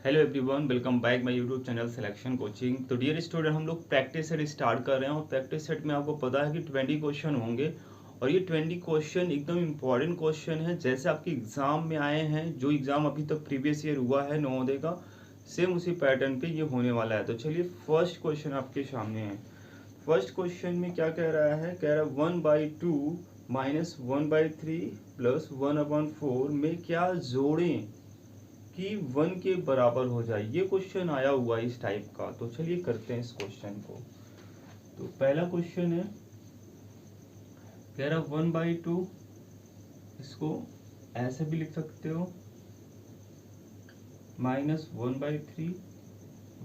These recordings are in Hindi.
Hello everyone, welcome back my YouTube channel selection coaching. तो डियर स्टूडेंट, हम लोग प्रैक्टिस सेट स्टार्ट कर रहे हैं और प्रैक्टिस सेट में आपको पता है कि 20 क्वेश्चन होंगे और ये 20 क्वेश्चन एकदम इम्पॉर्टेंट क्वेश्चन है। जैसे आपके एग्जाम में आए हैं, जो एग्जाम अभी तक प्रीवियस ईयर हुआ है नवोदय का, सेम उसी पैटर्न पे ये होने वाला है। तो चलिए फर्स्ट क्वेश्चन आपके सामने है। फर्स्ट क्वेश्चन में क्या कह रहा है? कह रहा है 1/2 माइनस 1/3 प्लस 1/4 में क्या जोड़ें कि 1 के बराबर हो जाए। ये क्वेश्चन आया हुआ है इस टाइप का। तो चलिए करते हैं इस क्वेश्चन को। तो पहला क्वेश्चन है, कह रहा 1/2, इसको ऐसे भी लिख सकते हो, माइनस 1/3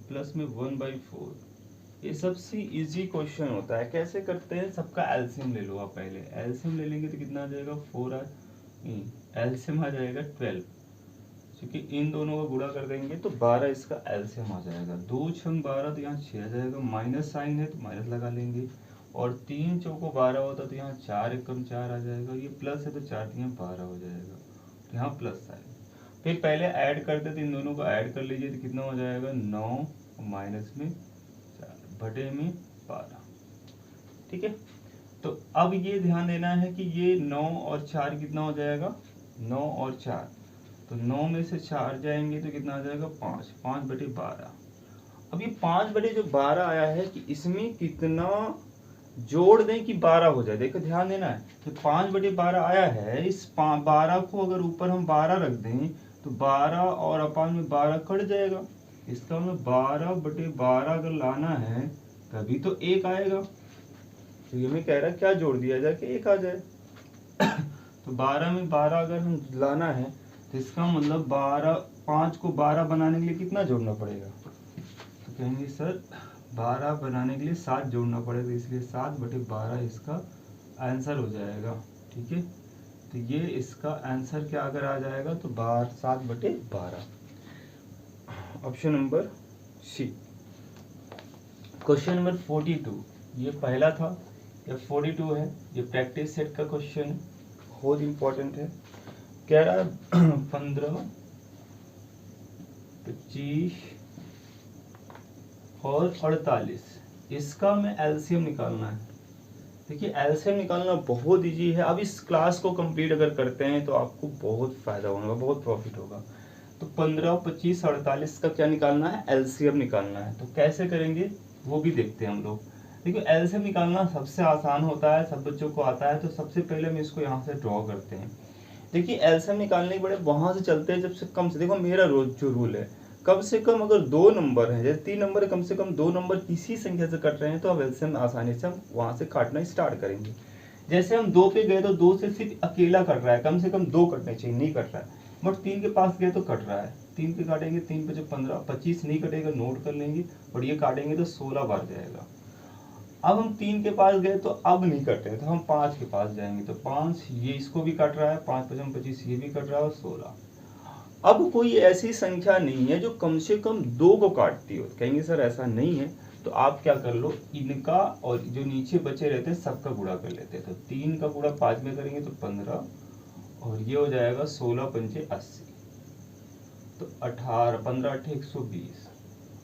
प्लस में 1/4। ये सबसे इजी क्वेश्चन होता है। कैसे करते हैं? सबका एलसीएम ले लो आप। पहले एलसीएम ले लेंगे तो कितना आ जाएगा? 4 एलसीएम आ जाएगा 12, क्योंकि इन दोनों का गुणा कर देंगे तो 12 इसका एलसीएम आ जाएगा। 2 छंग 12 तो यहाँ 6 आ जाएगा, माइनस साइन है तो माइनस लगा लेंगे। और 3 चौको 12 होता तो यहाँ 4 एकम 4 आ जाएगा। ये प्लस है तो 4 यहाँ 12 हो जाएगा, तो यहाँ प्लस साइन। फिर पहले ऐड करते तो इन दोनों को ऐड कर लीजिए तो कितना हो जाएगा? 9 माइनस में 4 बटे में 12। ठीक है। तो अब ये ध्यान देना है कि ये 9 और 4 कितना हो जाएगा? 9 और 4, तो 9 में से 4 जाएंगे तो कितना आ जाएगा? 5। 5/12। अब ये 5/12 आया है कि इसमें कितना जोड़ दें कि 12 हो जाए। देखो ध्यान देना है कि 5/12 आया है, इस 12 को अगर ऊपर हम 12 रख दें तो 12 और अपान में 12 कट जाएगा। इसका मतलब 12/12 अगर लाना है तभी तो 1 आएगा। तो ये मैं कह रहा क्या जोड़ दिया जाए कि 1 आ जाए। तो 12 में 12 अगर हम लाना है तो इसका मतलब 5 को 12 बनाने के लिए कितना जोड़ना पड़ेगा? तो कहेंगे सर 12 बनाने के लिए 7 जोड़ना पड़ेगा, इसलिए 7/12 इसका आंसर हो जाएगा। ठीक है। तो ये इसका आंसर क्या अगर आ जाएगा तो 7/12। Option number C. Question number 42, ये पहला था, ये 42 है। ये प्रैक्टिस सेट का क्वेश्चन है, बहुत इंपॉर्टेंट है। कह रहा है 15, 25 और 48, इसका में एलसीएम निकालना है। देखिए एलसीएम निकालना बहुत इजी है। अब इस क्लास को कंप्लीट अगर करते हैं तो आपको बहुत फायदा होगा, बहुत प्रॉफिट होगा। तो 15, 25, 48 का क्या निकालना है? एलसीएम निकालना है। तो कैसे करेंगे वो भी देखते हैं हम लोग। देखिए एलसीएम निकालना सबसे आसान होता है, सब बच्चों को आता है। तो सबसे पहले हम इसको यहाँ से ड्रॉ करते हैं। देखिए एलसीएम निकालने के बड़े वहां से चलते हैं जब से कम से, देखो मेरा रोज जो रूल है, कम से कम अगर 2 नंबर हैं, जैसे 3 नंबर है, कम से कम 2 नंबर किसी संख्या से कट रहे हैं तो अब एलसीएम आसानी से हम वहां से काटना स्टार्ट करेंगे। जैसे हम 2 पे गए तो 2 से सिर्फ अकेला कट रहा है, कम से कम 2 कटने चाहिए, नहीं कट रहा है। बट 3 के पास गए तो कट रहा है, 3 पे काटेंगे, 3 पे जो 15, 25 नहीं कटेगा, नोट कर लेंगे। और ये काटेंगे तो 16 बार जाएगा। अब हम 3 के पास गए तो अब नहीं कट रहे, तो हम 5 के पास जाएंगे तो 5, ये इसको भी कट रहा है, 5 5 25, ये भी कट रहा है, और 16। अब कोई ऐसी संख्या नहीं है जो कम से कम 2 को काटती हो। कहेंगे सर ऐसा नहीं है, तो आप क्या कर लो, इनका और जो नीचे बचे रहते हैं सबका गुणा कर लेते हैं। तो 3 का गुणा 5 में करेंगे तो 15, और ये हो जाएगा 16 पंचे 80, तो 18, 15 8 120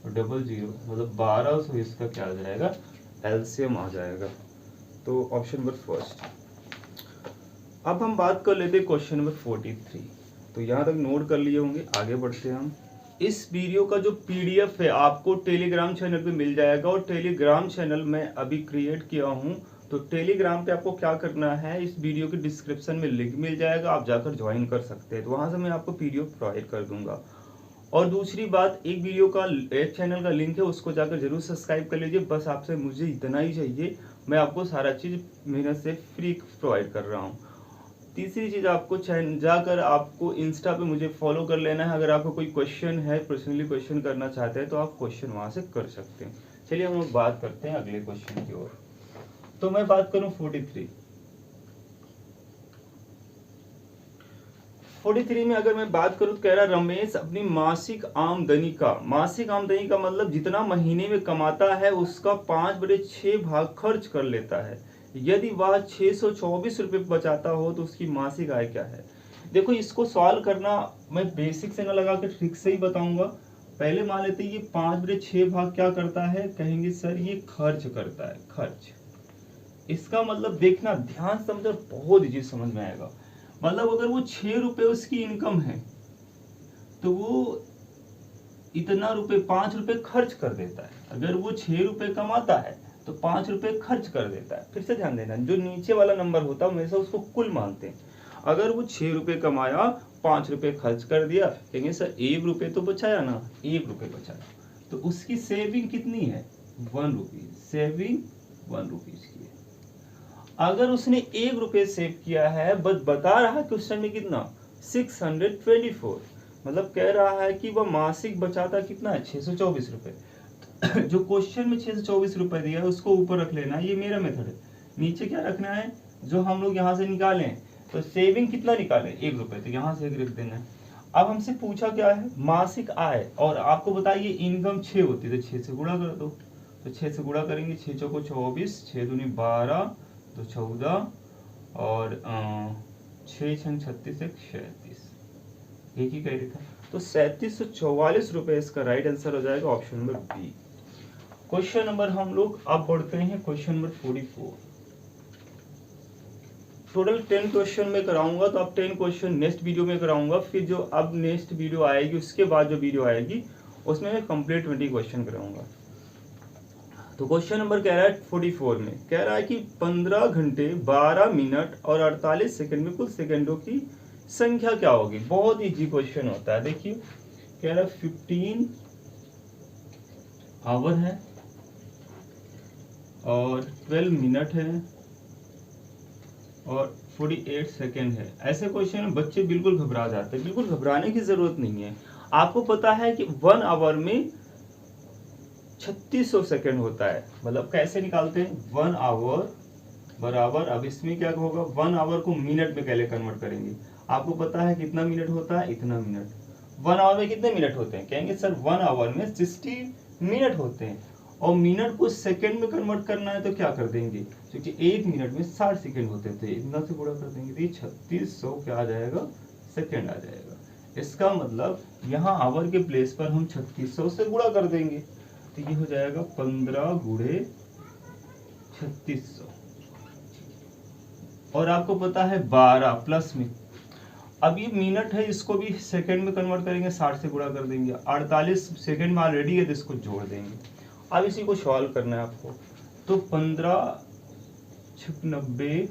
और डबल 0, मतलब 1200 इसका क्या आ जाएगा? एलसीएम आ जाएगा। तो ऑप्शन नंबर फर्स्ट। अब हम बात कर लेते हैं क्वेश्चन नंबर 43। तो यहाँ तक नोट कर लिए होंगे, आगे बढ़ते हैं हम। इस वीडियो का जो पीडीएफ है आपको टेलीग्राम चैनल पे मिल जाएगा, और टेलीग्राम चैनल मैं अभी क्रिएट किया हूँ। तो टेलीग्राम पे आपको क्या करना है, इस वीडियो के डिस्क्रिप्शन में लिंक मिल जाएगा, आप जाकर ज्वाइन कर सकते हैं। तो वहाँ से मैं आपको पीडीएफ प्रोवाइड कर दूंगा। और दूसरी बात, एक वीडियो का एक चैनल का लिंक है, उसको जाकर जरूर सब्सक्राइब कर लीजिए। बस आपसे मुझे इतना ही चाहिए, मैं आपको सारा चीज़ मेहनत से फ्री प्रोवाइड कर रहा हूँ। तीसरी चीज़, आपको जाकर आपको इंस्टा पे मुझे फॉलो कर लेना है। अगर आपको कोई क्वेश्चन है, पर्सनली क्वेश्चन करना चाहते हैं तो आप क्वेश्चन वहाँ से कर सकते हैं। चलिए हम बात करते हैं अगले क्वेश्चन की ओर। तो मैं बात करूँ 43 में अगर मैं बात करूं तो कह रहा रमेश अपनी मासिक आमदनी का मतलब जितना महीने में कमाता है उसका 5/6 भाग खर्च कर लेता है। यदि वह 624 रुपये बचाता हो तो उसकी मासिक आय क्या है? देखो इसको सॉल्व करना मैं बेसिक से ना लगा के ट्रिक से ही बताऊंगा। पहले मान लेते हैं ये 5/6 भाग क्या करता है, कहेंगे सर ये खर्च करता है, खर्च। इसका मतलब देखना, ध्यान से समझो, बहुत इजी समझ में आएगा। मतलब अगर वो 6 रुपए उसकी इनकम है तो वो इतना रुपए 5 रुपए खर्च कर देता है। अगर वो 6 रुपए कमाता है तो 5 रुपए खर्च कर देता है। फिर से ध्यान देना, जो नीचे वाला नंबर होता है हमेशा उसको कुल मानते हैं। अगर वो 6 रुपए कमाया, 5 रुपए खर्च कर दिया, कहेंगे सर 1 रुपए तो बचाया ना, 1 रुपए बचाया, तो उसकी सेविंग कितनी है, 1 रुपीज। सेविंग 1 रुपीज की है। अगर उसने 1 रुपए सेव किया है, बस बता रहा है क्वेश्चन में कितना, 624, मतलब कह रहा है कि वह मासिक बचाता कितना है, 624 रुपए। जो क्वेश्चन में 624 रुपए दिया है उसको ऊपर रख लेना, ये मेरा मेथड है। नीचे क्या रखना है, जो हम लोग यहाँ से निकालें, तो सेविंग कितना निकालें, 1 रुपए, तो यहाँ से 1 रख देना है। अब हमसे पूछा क्या है, मासिक आय, और आपको बताइए इनकम 6 होती है, तो 6 से गुणा कर दो। तो 6 से गुणा करेंगे, 6 चौको 24, 6 दूनी 12, तो 14, और 6 छंग 36, 37, एक ही कह रखा, तो 3744 रुपए इसका राइट आंसर हो जाएगा, option number B. Question number हम लोग अब बढ़ते हैं क्वेश्चन नंबर 44। टोटल 10 क्वेश्चन में कराऊंगा, तो अब 10 क्वेश्चन नेक्स्ट वीडियो में कराऊंगा। फिर जो अब नेक्स्ट वीडियो आएगी, उसके बाद जो वीडियो आएगी उसमें मैं कंप्लीट 20 क्वेश्चन कराऊंगा। तो क्वेश्चन नंबर कह रहा है 44 में, कह रहा है कि 15 घंटे 12 मिनट और 48 सेकंड में कुल सेकंडों की संख्या क्या होगी। बहुत इजी क्वेश्चन होता है। देखिए कह रहा है 15 आवर है और 12 मिनट है और 48 सेकेंड है। ऐसे क्वेश्चन में बच्चे बिल्कुल घबरा जाते हैं। बिल्कुल घबराने की जरूरत नहीं है। आपको पता है कि 1 आवर में 3600 सेकेंड होता है। मतलब कैसे निकालते हैं, 1 आवर बराबर, अब इसमें क्या होगा, 1 आवर को मिनट में पहले कन्वर्ट करेंगे। आपको पता है कितना मिनट होता है, इतना मिनट। 1 आवर में कितने मिनट होते हैं, कहेंगे सर 1 आवर में 60 मिनट होते हैं। और मिनट को सेकंड में कन्वर्ट करना है तो क्या कर देंगे, क्योंकि 1 मिनट में 60 सेकंड होते थे, इतना से गुणा कर देंगे, तो 3600 क्या आ जाएगा, सेकंड आ जाएगा। इसका मतलब यहाँ आवर के प्लेस पर हम 3600 से गुणा कर देंगे, तो ये हो जाएगा 15 गुणे 3600। और आपको पता है 12 प्लस में, अब ये मिनट है, इसको भी सेकंड में कन्वर्ट करेंगे, 60 से गुणा कर देंगे, 48 सेकंड में ऑलरेडी है तो इसको जोड़ देंगे। अब इसी को सॉल्व करना है आपको। तो 15 छक 90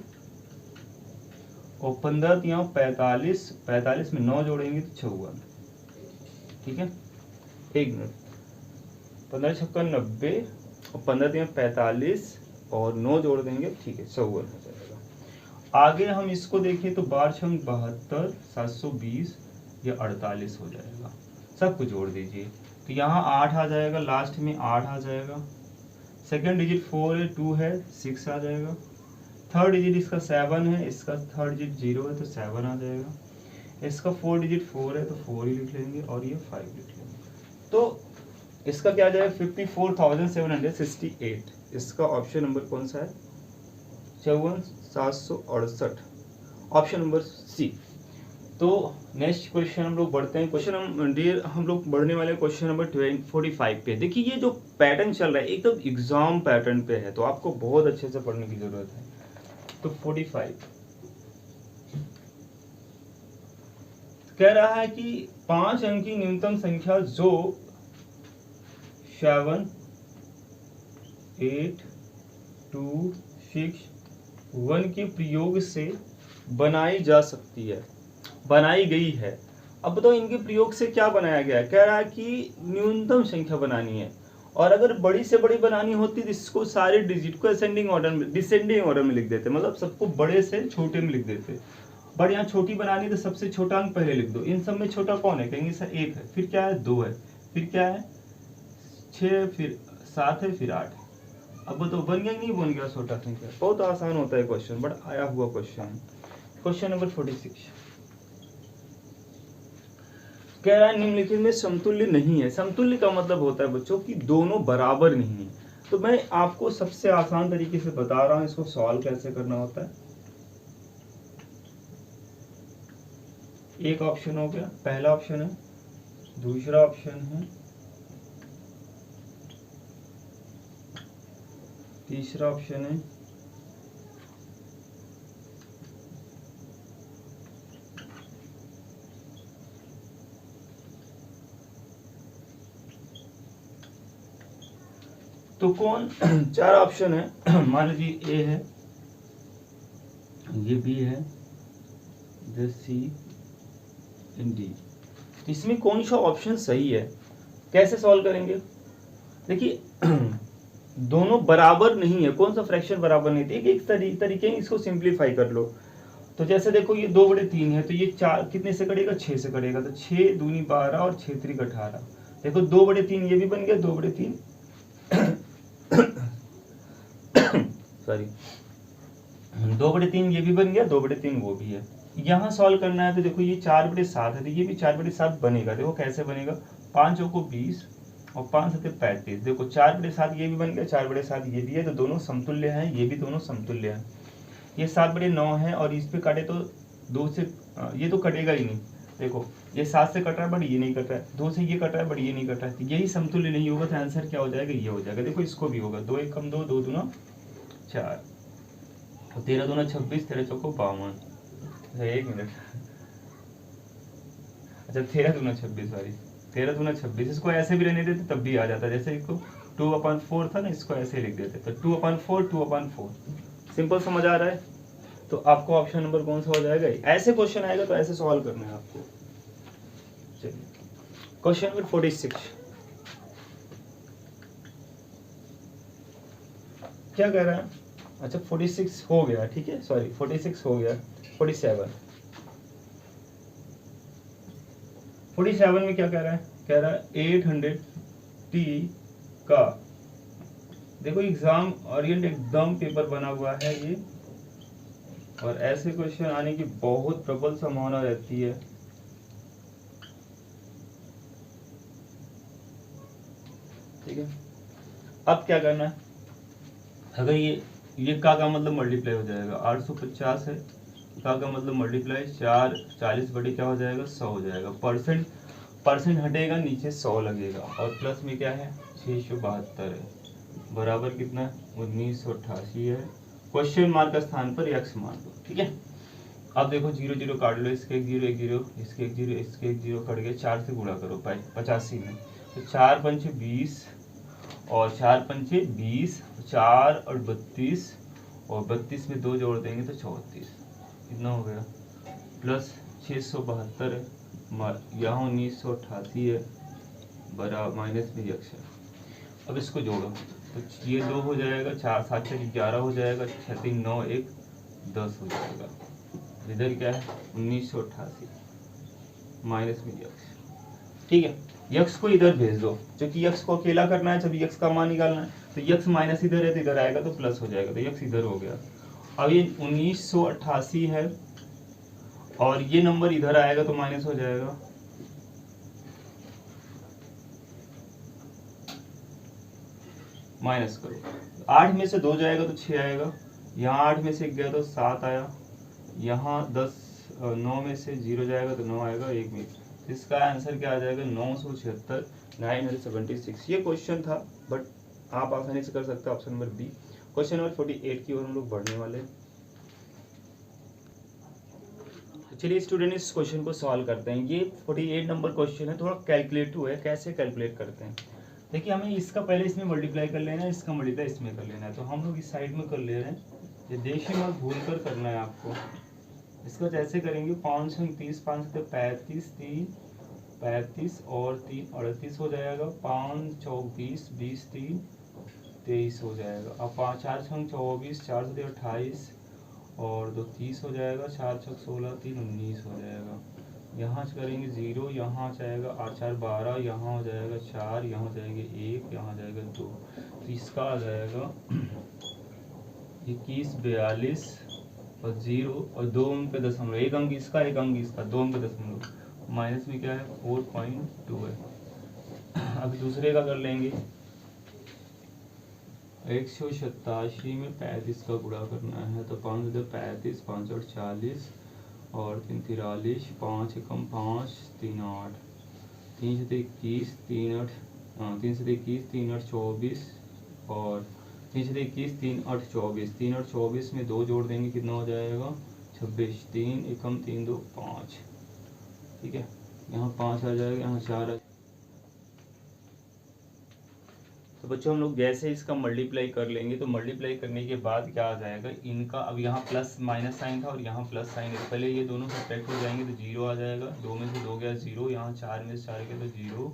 और 15 तिया 45, 45 में 9 जोड़ेंगे तो 54। ठीक है, 1 मिनट, 15 छक्का 90 और 15 तिया 45 और 9 जोड़ देंगे, ठीक है, 54 हो जाएगा। आगे हम इसको देखें तो 12 छंग 72, 720 या 48 हो जाएगा। सबको जोड़ दीजिए, तो यहाँ 8 आ जाएगा, लास्ट में 8 आ जाएगा। सेकंड डिजिट 4 है, 2 है, 6 आ जाएगा। थर्ड डिजिट इसका 7 है, इसका थर्ड डिजिट 0 है तो 7 आ जाएगा। इसका 4 डिजिट 4 है तो 4 ही लिख लेंगे और ये 5 लिख लेंगे। तो इसका क्या आ जाएगा, 54,768। इसका ऑप्शन नंबर कौन सा है, 54,768, ऑप्शन नंबर सी। तो नेक्स्ट क्वेश्चन हम लोग बढ़ते हैं। क्वेश्चन हम लोग बढ़ने वाले क्वेश्चन नंबर 45 पे। देखिए ये जो पैटर्न चल रहा है एकदम एग्जाम पैटर्न पे है, तो आपको बहुत अच्छे से पढ़ने की जरूरत है। तो 45 कह रहा है कि 5 अंक की न्यूनतम संख्या जो 7, 8, 2, 6, 1 के प्रयोग से बनाई जा सकती है, बनाई गई है। अब बताओ इनके प्रयोग से क्या बनाया गया है। कह रहा है कि न्यूनतम संख्या बनानी है, और अगर बड़ी से बड़ी बनानी होती तो इसको सारे डिजिट को असेंडिंग ऑर्डर में, डिसेंडिंग ऑर्डर में लिख देते, मतलब सबको बड़े से छोटे में लिख देते। बट यहाँ छोटी बनानी तो सबसे छोटा अंक पहले लिख दो। इन सब में छोटा कौन है, कहेंगे सर 1 है, फिर क्या है 2 है, फिर क्या है 6, फिर 7 है, फिर 8 है। अब बताओ बन गया नहीं बन गया छोटा संख्या। बहुत आसान होता है क्वेश्चन, बट आया हुआ क्वेश्चन। क्वेश्चन नंबर 46 कह रहा है निम्नलिखित में समतुल्य नहीं है। समतुल्य का मतलब होता है बच्चों कि दोनों बराबर नहीं है। तो मैं आपको सबसे आसान तरीके से बता रहा हूं इसको सॉल्व कैसे करना होता है। एक ऑप्शन हो गया, पहला ऑप्शन है, दूसरा ऑप्शन है तीसरा ऑप्शन है तो कौन चार ऑप्शन है मान लीजिए ए है, ये बी है, इधर सी एंड डी। तो इसमें कौन सा ऑप्शन सही है, कैसे सॉल्व करेंगे? देखिए दोनों बराबर नहीं है, कौन सा फ्रैक्शन बराबर नहीं है, एक तरीके इसको सिंप्लीफाई कर लो। तो जैसे देखो ये 2/3 है, तो ये 4 कितने से कटेगा, 6 से कटेगा, तो 6 दूनी 12 और 6 त्रिक 18। देखो 2/3 ये भी बन गया, 2/3 सॉरी 2/3 ये भी बन गया, 2/3 वो भी है। यहाँ सॉल्व करना है तो देखो ये 4/7 है, तो ये भी 4/7 बनेगा। देखो कैसे बनेगा, 5 चौको 20 और 5 7 35। देखो 4/7 ये भी बन गया, 4/7 ये भी है, तो दोनों समतुल्य हैं, ये भी दोनों समतुल्य हैं। ये 7/9 है और इस पे काटे तो 2 से ये तो कटेगा ही नहीं। देखो ये 7 से कट रहा है बट ये नहीं कट रहा है, 2 से ये कट रहा है बट ये नहीं कट रहा है, तो यही समतुल्य नहीं होगा, तो आंसर क्या हो जाएगा, ये हो जाएगा। देखो इसको भी होगा, 2 1 कम 2, 2 दूना 4, 13 दूना 26, 13 चौको 52। अच्छा 1 मिनट, अच्छा 13 दूना 26, सॉरी 13 दूना 26। इसको ऐसे भी रहने देते तब भी आ जाता, जैसे इसको 2/4 था ना, इसको ऐसे ही लिख देते, तो 2/4 2/4 सिंपल समझ आ रहा है। तो आपको ऑप्शन नंबर कौन सा हो जाएगा, ऐसे क्वेश्चन आएगा तो ऐसे सॉल्व करना है आपको। चलिए क्वेश्चन नंबर 46 क्या कह रहा है, अच्छा 46 हो गया, ठीक है, सॉरी 46 हो गया, 47 में क्या कह रहा है, कह रहा है 800T का, देखो एग्जाम ओरिएंट एकदम पेपर बना हुआ है ये, और ऐसे क्वेश्चन आने की बहुत प्रबल संभावना रहती है। ठीक है, अब क्या करना है, अगर ये का मतलब मल्टीप्लाई हो जाएगा, 850 है, का मतलब मल्टीप्लाई 4 40 बटे क्या हो जाएगा, 100 हो जाएगा। परसेंट हटेगा, नीचे 100 लगेगा, और प्लस में क्या है 672 है, बराबर कितना 1988 है। क्वेश्चन मार्क का स्थान पर x मान लो, ठीक है। अब देखो 0 0 काट लो, इसके 1 0 1 0, इसके 1 0 इसके 1 0 कट गए, 4 से गुणा करो 85 में, तो 4 पंचे 20 और 4 पंचे 20, 4 और 32, और 32 में 2 जोड़ देंगे तो 34, कितना हो गया, प्लस 672 है, यहाँ 1988 है, बरा माइनस में x है। अब इसको जोड़ो तो ये 2 हो जाएगा, 4 7 से 11 हो जाएगा, 6 3 9 1 10 हो जाएगा। इधर क्या है 1988 माइनस में यक्स, ठीक है। यक्स को इधर भेज दो, क्योंकि यक्स को अकेला करना है, जब यक्स का मान निकालना है, तो यक्स माइनस इधर है तो इधर आएगा तो प्लस हो जाएगा, तो यक्स इधर हो गया। अब ये 1988 है और ये नंबर इधर आएगा तो माइनस हो जाएगा, माइनस करो, 8 में से 2 जाएगा तो 6 आएगा, यहाँ 8 में से 1 गया तो 7 आया, यहाँ 9 में से 0 जाएगा तो 9 आएगा, 1 में, तो इसका आंसर क्या आ जाएगा 976 976। ये क्वेश्चन था बट आप आसानी से कर सकते हो, option number B. Question number 48 की ओर हम लोग बढ़ने वाले हैं। चलिए स्टूडेंट इस क्वेश्चन को सॉल्व करते हैं। ये 48 नंबर क्वेश्चन है, थोड़ा कैलकुलेटिव है, कैसे कैलकुलेट करते हैं। देखिए हमें इसका पहले इसमें मल्टीप्लाई कर लेना है, इसका मल्टीप्लाई इसमें कर लेना है, तो हम लोग इस साइड में कर ले रहे हैं, ये देखिए मत भूल कर करना है आपको। इसको जैसे करेंगे 5 30 5 35 3 35 और 3 38 हो जाएगा, 5 चौक 20 20 3 23 हो जाएगा। अब 5 4 छंग 24 4 से 28 और 2 30 हो जाएगा, 4 छक 16 3 19 हो जाएगा। यहाँ करेंगे 0, यहाँ जाएगा 8 4 12, यहाँ हो जाएगा 4, यहाँ हो जाएगा 1, यहाँ जाएगा 2, तो इसका आ जाएगा 21 42 और 0 और 2 अंक पे दशमलव, 1 अंक इसका 1 अंक इसका, 2 अंक पे दशमलव, माइनस में क्या है 4.2 है। अब दूसरे का कर लेंगे, 187 में 35 का गुणा करना है, तो 5 35 5 और 40 और 3 43, 5 एकम 5 3 8, 3 से 21 3 8 3 से 21 3 8 24 और 3 6 21, 3 8 24, 3 8 24 में 2 जोड़ देंगे कितना हो जाएगा 26, 3 एकम 3 2 5, ठीक है, यहाँ 5 आ जाएगा, यहाँ 4 आ। तो बच्चों हम लोग जैसे इसका मल्टीप्लाई कर लेंगे तो मल्टीप्लाई करने के बाद क्या आ जाएगा इनका, अब यहाँ प्लस माइनस साइन था और यहाँ प्लस साइन है, तो पहले ये दोनों सब्ट्रैक्ट हो जाएंगे तो 0 आ जाएगा, 2 में से 2 गया 0, यहाँ 4 में से 4 गया तो 0,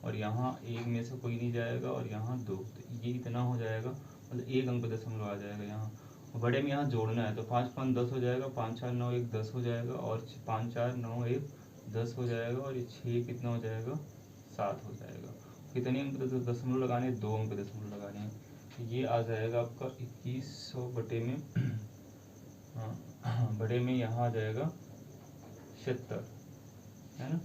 और यहाँ 1 में से कोई नहीं जाएगा और यहाँ 2, तो ये इतना हो जाएगा, मतलब 1 अंक दशमलव आ जाएगा यहाँ। बड़े में यहाँ जोड़ना है तो 5 5 10 हो जाएगा, 5 4 9 1 10 हो जाएगा, और 5 4 9 1 10 हो जाएगा, और ये 6 कितना हो जाएगा 7 हो जाएगा। कितने अंक दशमलव लगाने, 2 अंक दशमलव लगाने हैं, तो ये आ जाएगा आपका 2100 बटे में हाँ बड़े में यहाँ आ जाएगा 76, है ना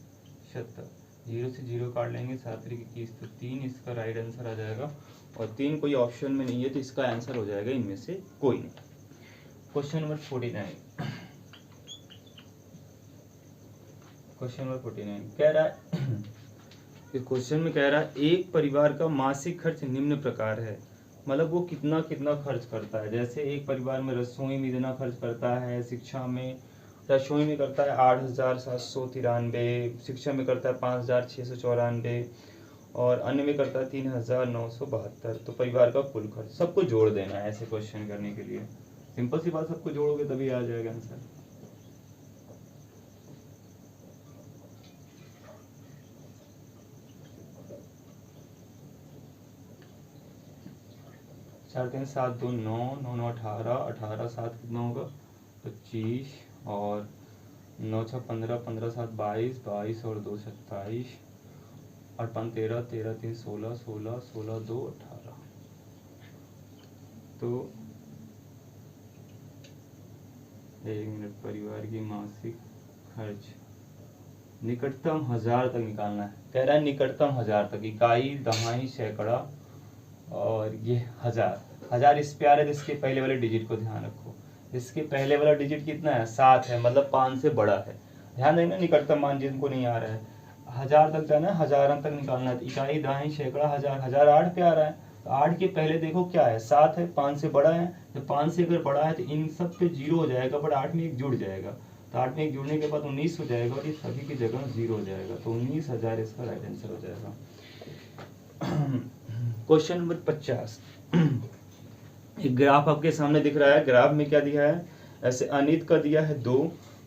76, 0 से 0 काट लेंगे, 7 3 21, तो 3 इसका राइट आंसर आ जाएगा, और 3 कोई ऑप्शन में नहीं है तो इसका आंसर हो जाएगा इनमें से कोई नहीं। क्वेश्चन नंबर 49, क्वेश्चन नंबर 49 कह रहा है इस क्वेश्चन में कह रहा है एक परिवार का मासिक खर्च निम्न प्रकार है, मतलब वो कितना कितना खर्च करता है। जैसे एक परिवार में रसोई में इतना खर्च करता है, शिक्षा में रसोई में करता है 8,793, शिक्षा में करता है 5,694, और अन्य में करता है 3,972। तो परिवार का कुल खर्च सबको जोड़ देना है ऐसे क्वेश्चन करने के लिए। सिंपल सी बात, सबको जोड़ोगे तभी आ जाएगा आंसर। चार 3 7 2 9 9 9 18, 18 7 कितना होगा 25, और 9 6 15, 15 7 22, 22 और 2 27, 8 5 13, 13 3 16, 16 16 2 18। तो 1 मिनट, परिवार की मासिक खर्च निकटतम 1000 तक निकालना है। कह रहा है निकटतम 1000 तक, इकाई दहाई सैकड़ा और ये 1000 इस पे आ रहा है, इसके पहले वाले डिजिट को ध्यान रखो। इसके पहले वाला डिजिट कितना है 7 है, मतलब 5 से बड़ा है। ध्यान देना निकटतम मान जिनको नहीं आ रहा है 1000 तक जाना है, 1000 तक निकालना है। तो इकाई दहाई सैकड़ा 1000 8 पे आ रहा है, तो 8 के पहले देखो क्या है 7 है, 5 से बड़ा है, तो 5 से अगर बड़ा है तो इन सब पे 0 हो जाएगा, बट 8 में 1 जुड़ जाएगा, तो 8 में 1 जुड़ने के बाद 19 हो जाएगा, और ये सभी की जगह 0 हो जाएगा, तो 19,000 इसका राइट आंसर हो जाएगा। क्वेश्चन नंबर 50, एक ग्राफ आपके सामने दिख रहा है। ग्राफ में क्या दिया है, ऐसे अनित का दिया है 2,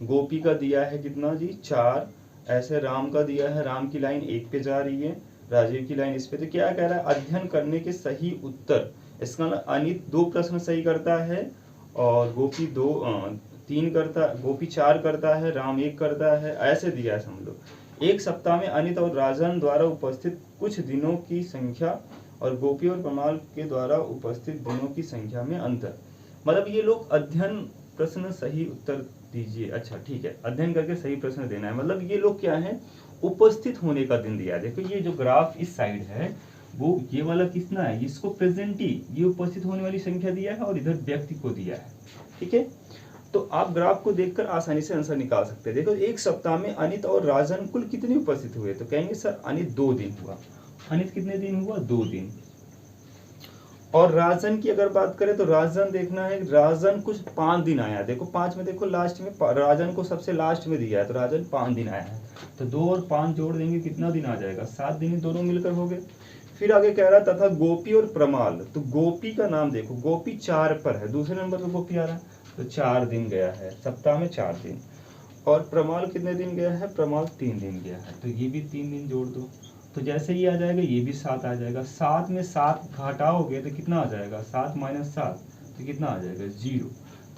गोपी का दिया है कितना जी 4, ऐसे राम का दिया है, राम की लाइन 1 पे जा रही है, राजीव की लाइन इस पे। तो क्या कह रहा है अध्ययन करने के सही उत्तर, इसका ना अनित 2 प्रश्न सही करता है, और गोपी 3 करता, गोपी 4 करता है, राम 1 करता है, ऐसे दिया है समझ लो। एक सप्ताह में अनित और राजन द्वारा उपस्थित कुछ दिनों की संख्या और गोपी और प्रमाल के द्वारा उपस्थित दिनों की संख्या में अंतर। मतलब ये लोग अध्ययन प्रश्न सही उत्तर दीजिए। अच्छा ठीक है, अध्ययन करके सही प्रश्न देना है। मतलब ये लोग क्या है उपस्थित होने का दिन दिया है। देखो ये जो ग्राफ इस साइड है वो ये वाला कितना है, इसको प्रेजेंटी, ये उपस्थित होने वाली संख्या दिया है, और इधर व्यक्ति को दिया है। ठीक है, तो आप ग्राफ को देखकर आसानी से आंसर निकाल सकते हैं। देखो एक सप्ताह में अनित और राजन कुल कितने उपस्थित हुए, तो कहेंगे सर अनित 2 दिन हुआ। अनित कितने दिन हुआ 2 दिन। और राजन की अगर बात करें तो राजन देखना है, राजन कुछ 5 दिन आया। देखो 5 में देखो लास्ट में राजन को सबसे लास्ट में दिया है, तो राजन 5 दिन आया है, तो 2 और 5 जोड़ देंगे कितना दिन आ जाएगा 7 दिन, दोनों मिलकर हो गए। फिर आगे कह रहा तथा गोपी और प्रमाल, तो गोपी का नाम देखो, गोपी 4 पर है, दूसरे नंबर पर गोपी आ रहा है, तो 4 दिन गया है, सप्ताह में 4 दिन। और प्रमाल कितने दिन गया है, प्रमाल 3 दिन गया है, तो ये भी 3 दिन जोड़ दो, तो जैसे ये आ जाएगा ये भी 7 आ जाएगा। 7 में 7 घटाओगे तो कितना आ जाएगा 7 - 7, तो कितना आ जाएगा 0।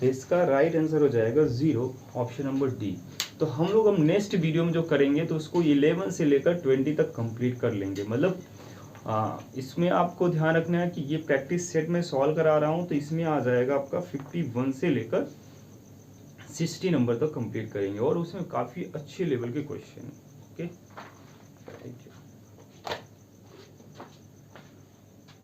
तो इसका राइट आंसर हो जाएगा 0, ऑप्शन नंबर डी। तो हम लोग हम नेक्स्ट वीडियो में जो करेंगे तो उसको 11 से लेकर 20 तक कंप्लीट कर लेंगे। मतलब इसमें आपको ध्यान रखना है कि ये प्रैक्टिस सेट में सॉल्व करा रहा हूँ, तो इसमें आ जाएगा आपका 51 से लेकर 60 नंबर तक कंप्लीट करेंगे, और उसमें काफ़ी अच्छे लेवल के क्वेश्चन